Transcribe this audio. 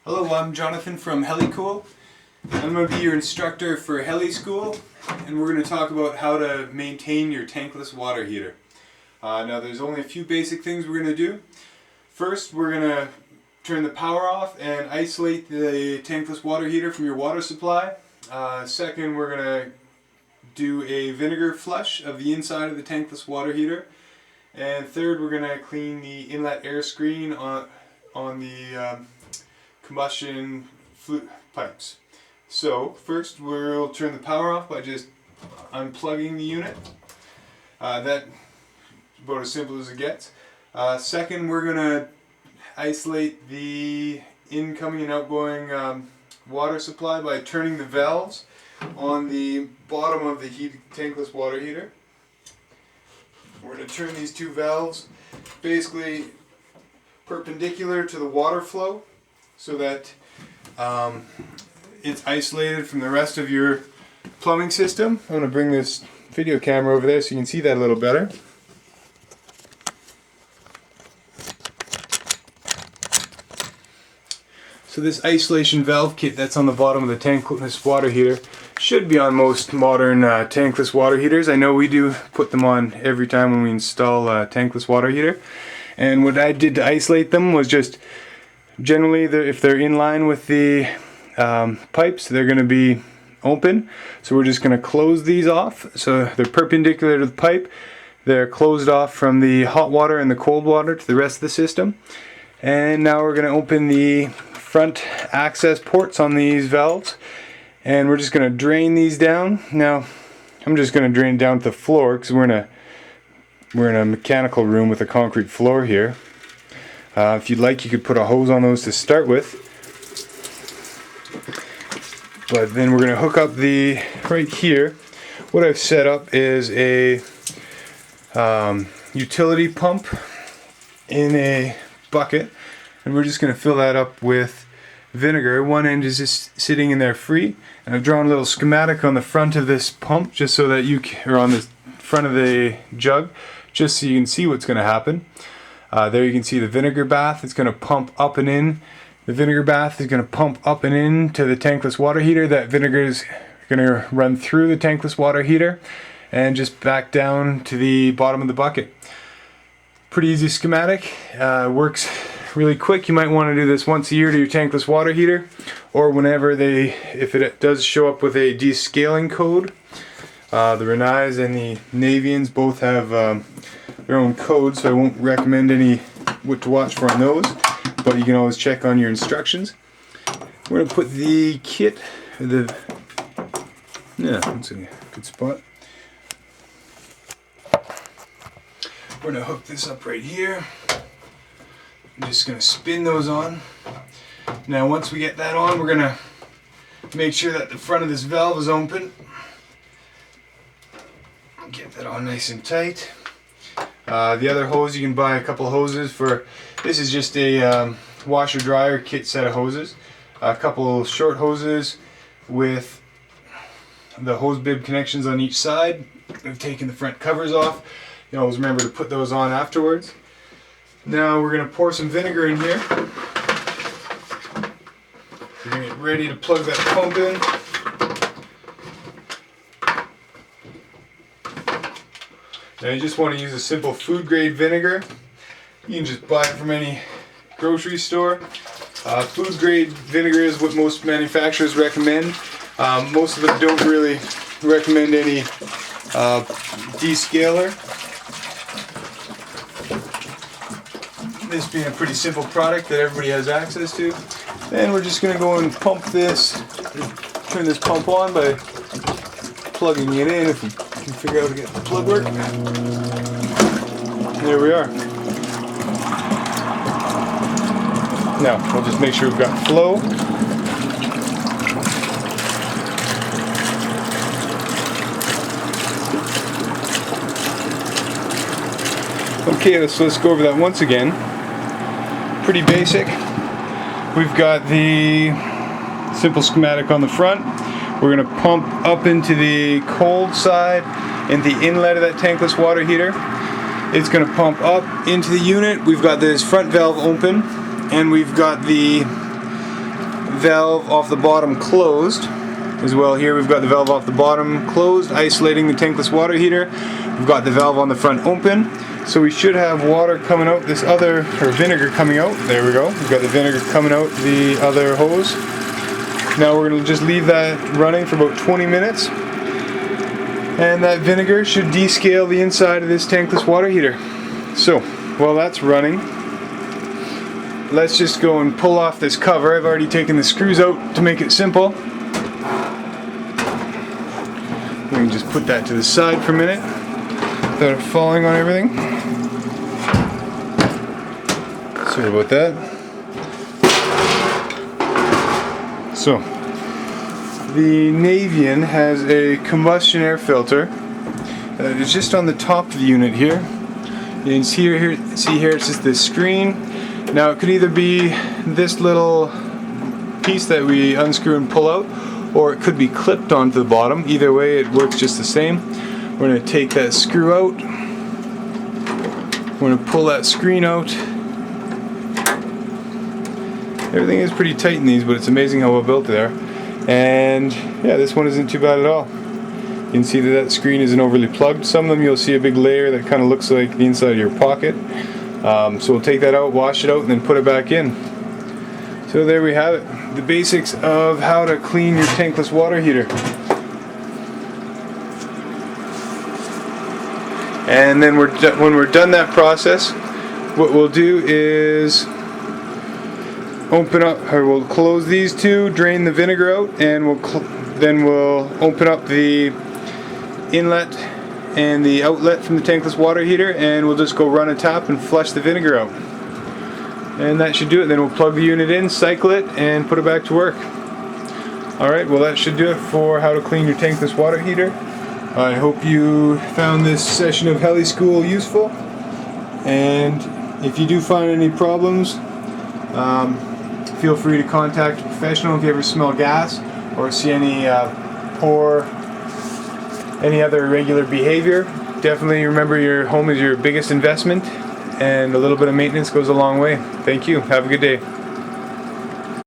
Hello, I'm Jonathan from Heli. I'm going to be your instructor for Heli School, and we're going to talk about how to maintain your tankless water heater. Now there's only a few basic things we're going to do. First, we're going to turn the power off and isolate the tankless water heater from your water supply. Second, we're going to do a vinegar flush of the inside of the tankless water heater. And third, we're going to clean the inlet air screen on the combustion pipes. So first we'll turn the power off by just unplugging the unit. That's about as simple as it gets. Second, we're going to isolate the incoming and outgoing water supply by turning the valves on the bottom of the tankless water heater. We're going to turn these two valves basically perpendicular to the water flow so that it's isolated from the rest of your plumbing system. I'm going to bring this video camera over there so you can see that a little better. So this isolation valve kit that's on the bottom of the tankless water heater should be on most modern tankless water heaters. I know we do put them on every time when we install a tankless water heater. And what I did to isolate them was just generally if they're in line with the pipes, they're going to be open. So we're just going to close these off. So they're perpendicular to the pipe. They're closed off from the hot water and the cold water to the rest of the system. And now we're going to open the front access ports on these valves. And we're just going to drain these down. Now, I'm just going to drain down to the floor because we're in a mechanical room with a concrete floor here. If you'd like, you could put a hose on those to start with. But then we're going to hook up right here. What I've set up is a utility pump in a bucket. And we're just going to fill that up with vinegar. One end is just sitting in there free. And I've drawn a little schematic on the front of this pump just so that or on the front of the jug, just so you can see what's going to happen. There you can see the vinegar bath. It's going to pump up and in. The vinegar bath is going to pump up and in to the tankless water heater. That vinegar is going to run through the tankless water heater and just back down to the bottom of the bucket. Pretty easy schematic. Works really quick. You might want to do this once a year to your tankless water heater, or whenever if it does show up with a descaling code. The Renais and the Navians both have their own codes, so I won't recommend what to watch for on those, but you can always check on your instructions. We're going to put the kit, that's a good spot. We're going to hook this up right here. I'm just going to spin those on. Now once we get that on, we're going to make sure that the front of this valve is open. Get that on nice and tight. The other hose, you can buy a couple hoses for. This is just a washer dryer kit set of hoses. A couple short hoses with the hose bib connections on each side. I've taken the front covers off. You always remember to put those on afterwards. Now we're going to pour some vinegar in here. We're going to get ready to plug that pump in. Now you just want to use a simple food grade vinegar. You can just buy it from any grocery store. Food grade vinegar is what most manufacturers recommend. Most of them don't really recommend any descaler. This being a pretty simple product that everybody has access to. Then we're just going to go and pump this, turn this pump on by plugging it in if we can figure out how to get the plug working. There we are. Now, we'll just make sure we've got flow. Okay, so let's go over that once again. Pretty basic. We've got the simple schematic on the front. We're going to pump up into the cold side and the inlet of that tankless water heater. It's going to pump up into the unit. We've got this front valve open, and we've got the valve off the bottom closed as well. Here we've got the valve off the bottom closed, isolating the tankless water heater. We've got the valve on the front open, so we should have water coming out this other, or vinegar coming out. There we go. We've got the vinegar coming out the other hose. Now we're going to just leave that running for about 20 minutes, and that vinegar should descale the inside of this tankless water heater. So while that's running, let's just go and pull off this cover. I've already taken the screws out to make it simple. We can just put that to the side for a minute without it falling on everything. Sorry about that. So, the Navian has a combustion air filter that is just on the top of the unit here. You can see here, it's just this screen. Now it could either be this little piece that we unscrew and pull out, or it could be clipped onto the bottom. Either way, it works just the same. We're going to take that screw out. We're going to pull that screen out. Everything is pretty tight in these, but it's amazing how well built they are. And yeah, this one isn't too bad at all. You can see that that screen isn't overly plugged. Some of them you'll see a big layer that kind of looks like the inside of your pocket. So we'll take that out, wash it out, and then put it back in. So there we have it. The basics of how to clean your tankless water heater. And then when we're done that process, what we'll do is we'll close these two, drain the vinegar out, and then we'll open up the inlet and the outlet from the tankless water heater, and we'll just go run a tap and flush the vinegar out. And that should do it. Then we'll plug the unit in, cycle it, and put it back to work. Alright, well that should do it for how to clean your tankless water heater. I hope you found this session of Heli School useful, and if you do find any problems, feel free to contact a professional if you ever smell gas or see any any other irregular behavior. Definitely remember your home is your biggest investment, and a little bit of maintenance goes a long way. Thank you. Have a good day.